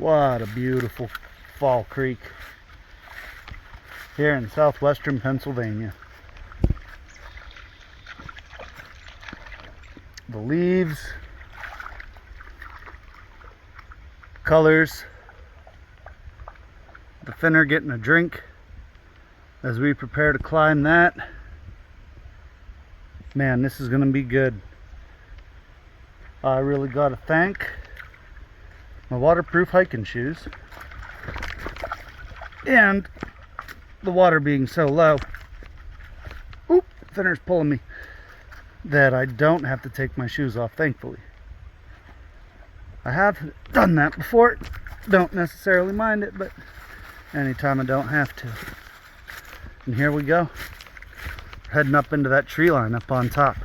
What a beautiful fall creek here in southwestern Pennsylvania. The leaves, colors, the finner getting a drink as we prepare to climb that. Man, this is going to be good. I really got to thank my waterproof hiking shoes and the water being so low, oop, finner's pulling me, that I don't have to take my shoes off, thankfully. I have done that before, don't necessarily mind it, but anytime I don't have to. And here we go, heading up into that tree line up on top.